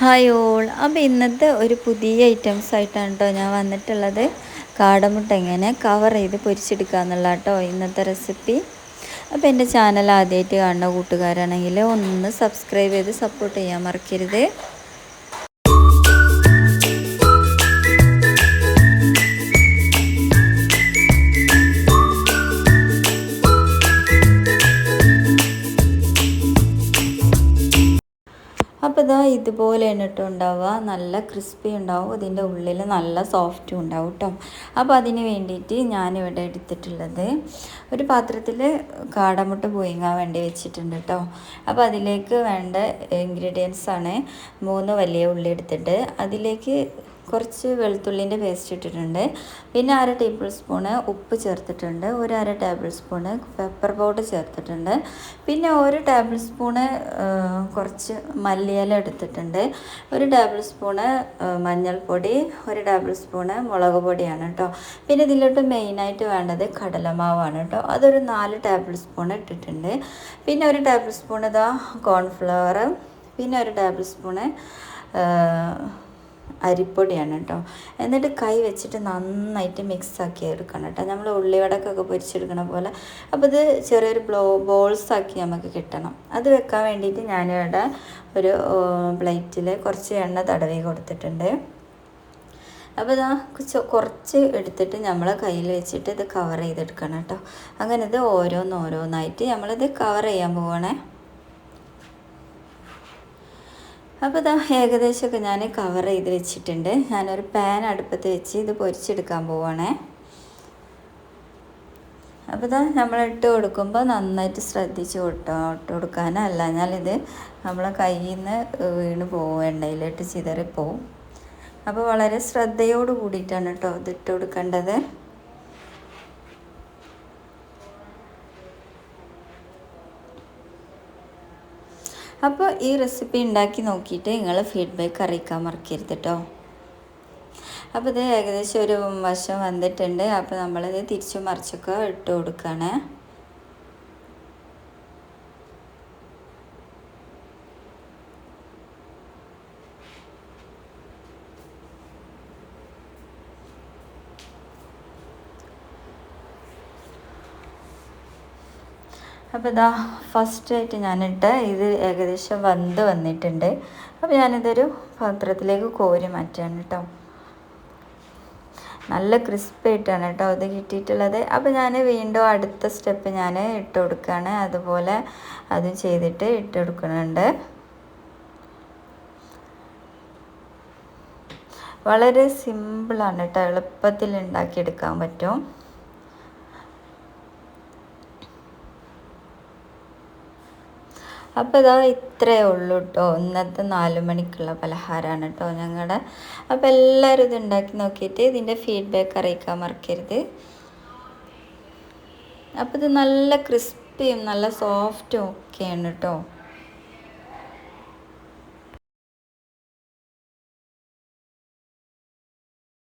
Hi all. അപ്പോൾ ഇന്നത്തെ ഒരു പുതിയ ഐറ്റംസ് ആയിട്ടാണ് കേട്ടോ ഞാൻ വന്നിട്ടുള്ളത്. കാടമുട്ട എങ്ങനെ കവർ ചെയ്ത് പൊരിച്ചെടുക്കുക എന്നുള്ള കേട്ടോ ഇന്നത്തെ റെസിപ്പി. അപ്പോൾ എൻ്റെ ചാനൽ ആദ്യമായിട്ട് കാണുന്ന കൂട്ടുകാരാണെങ്കിൽ ഒന്ന് സബ്സ്ക്രൈബ് ചെയ്ത് സപ്പോർട്ട് ചെയ്യാൻ മറക്കരുത്. അപ്പോൾ ഇതാ ഇതുപോലെയാണ് കേട്ടോ ഉണ്ടാവുക. നല്ല ക്രിസ്പി ഉണ്ടാവും, ഇതിൻ്റെ ഉള്ളിൽ നല്ല സോഫ്റ്റും ഉണ്ടാവും കേട്ടോ. അപ്പോൾ അതിന് വേണ്ടിയിട്ട് ഞാനിവിടെ എടുത്തിട്ടുള്ളത് ഒരു പാത്രത്തിൽ കാടമുട്ട പുഴുങ്ങാൻ വേണ്ടി വെച്ചിട്ടുണ്ട് കേട്ടോ. അപ്പോൾ അതിലേക്ക് വേണ്ട ഇൻഗ്രീഡിയൻസ് ആണ് 3 വലിയ ഉള്ളി എടുത്തിട്ട് അതിലേക്ക് കുറച്ച് വെളുത്തുള്ളിൻ്റെ പേസ്റ്റ് ഇട്ടിട്ടുണ്ട്. പിന്നെ 1/2 ടേബിൾ സ്പൂണ് ഉപ്പ് ചേർത്തിട്ടുണ്ട്. 1/2 ടേബിൾ സ്പൂണ് പെപ്പർ പൗഡർ ചേർത്തിട്ടുണ്ട്. പിന്നെ 1 ടേബിൾ സ്പൂണ് കുറച്ച് മല്ലിയില എടുത്തിട്ടുണ്ട്. 1 ടേബിൾ സ്പൂണ് മഞ്ഞൾപ്പൊടി, 1 ടേബിൾ സ്പൂണ് മുളക് പൊടിയാണ് കേട്ടോ. പിന്നെ ഇതിലോട്ട് മെയിനായിട്ട് വേണ്ടത് കടലമാവാണ് കേട്ടോ. അതൊരു 4 ടേബിൾ സ്പൂൺ ഇട്ടിട്ടുണ്ട്. പിന്നെ 1 ടേബിൾ സ്പൂൺ ഇതാ കോൺഫ്ലവർ, പിന്നെ 1 ടേബിൾ സ്പൂണ് അരിപ്പൊടിയാണ് കേട്ടോ. എന്നിട്ട് കൈ വെച്ചിട്ട് നന്നായിട്ട് മിക്സാക്കി എടുക്കണം കേട്ടോ, നമ്മൾ ഉള്ളിവടക്കൊക്കെ പൊരിച്ചെടുക്കണ പോലെ. അപ്പോൾ ഇത് ചെറിയൊരു ബോൾസാക്കി നമുക്ക് കിട്ടണം. അത് വെക്കാൻ വേണ്ടിയിട്ട് ഞാനിവിടെ ഒരു പ്ലേറ്റിൽ കുറച്ച് എണ്ണ തടവി കൊടുത്തിട്ടുണ്ട്. അപ്പോൾ ഇതാ കുറച്ച് എടുത്തിട്ട് നമ്മൾ കയ്യിൽ വെച്ചിട്ട് ഇത് കവർ ചെയ്തെടുക്കണം കേട്ടോ. അങ്ങനെ ഇത് ഓരോന്നായിട്ട് നമ്മളിത് കവർ ചെയ്യാൻ പോവുകയാണേ. അപ്പോൾ ഇതാ ഏകദേശമൊക്കെ ഞാൻ കവർ ചെയ്ത് വെച്ചിട്ടുണ്ട്. ഞാനൊരു പാൻ അടുപ്പത്ത് വെച്ച് ഇത് പൊരിച്ചെടുക്കാൻ പോവുകയാണേ. അപ്പോൾ ഇതാ നമ്മൾ ഇട്ട് കൊടുക്കുമ്പോൾ നന്നായിട്ട് ശ്രദ്ധിച്ച് ഇട്ട് കൊടുക്കാനല്ല, ഞാനിത് നമ്മളെ കയ്യിൽ നിന്ന് വീണ് പോവും, എണ്ണയിലിട്ട് ചിതറിപ്പോവും. അപ്പോൾ വളരെ ശ്രദ്ധയോട് കൂടിയിട്ടാണ് കേട്ടോ ഇത് ഇട്ട് കൊടുക്കേണ്ടത്. അപ്പോൾ ഈ റെസിപ്പി ഉണ്ടാക്കി നോക്കിയിട്ട് നിങ്ങൾ ഫീഡ്ബാക്ക് അറിയിക്കാൻ മറക്കരുത് കേട്ടോ. അപ്പോൾ ഇത് ഏകദേശം ഒരു വശം വന്നിട്ടുണ്ട്. അപ്പോൾ നമ്മളിത് തിരിച്ചും മറിച്ചൊക്കെ ഇട്ട് കൊടുക്കുകയാണ്. അപ്പോൾ ഇതാ ഫസ്റ്റായിട്ട് ഞാനിട്ട് ഇത് ഏകദേശം വന്നിട്ടുണ്ട്. അപ്പോൾ ഞാനിതൊരു പാത്രത്തിലേക്ക് കോരി മാറ്റുകയാണ് കേട്ടോ. നല്ല ക്രിസ്പായിട്ടാണ് കേട്ടോ ഇത് കിട്ടിയിട്ടുള്ളത്. അപ്പോൾ ഞാൻ വീണ്ടും അടുത്ത സ്റ്റെപ്പ് ഞാൻ ഇട്ട് കൊടുക്കുകയാണ്. അതുപോലെ അതും ചെയ്തിട്ട് ഇട്ട് കൊടുക്കുന്നുണ്ട്. വളരെ സിമ്പിളാണ് കേട്ടോ, എളുപ്പത്തിൽ ഉണ്ടാക്കിയെടുക്കാൻ പറ്റും. അപ്പോൾ ഇതാ ഇത്രയേ ഉള്ളൂ കേട്ടോ, ഇന്നത്തെ 4 മണിക്കുള്ള പലഹാരമാണ് കേട്ടോ ഞങ്ങളുടെ. അപ്പോൾ എല്ലാവരും ഇത് ഉണ്ടാക്കി നോക്കിയിട്ട് ഇതിൻ്റെ ഫീഡ്ബാക്ക് അറിയിക്കാൻ മറക്കരുത്. അപ്പോൾ ഇത് നല്ല ക്രിസ്പിയും നല്ല സോഫ്റ്റും ഒക്കെയാണ് കേട്ടോ.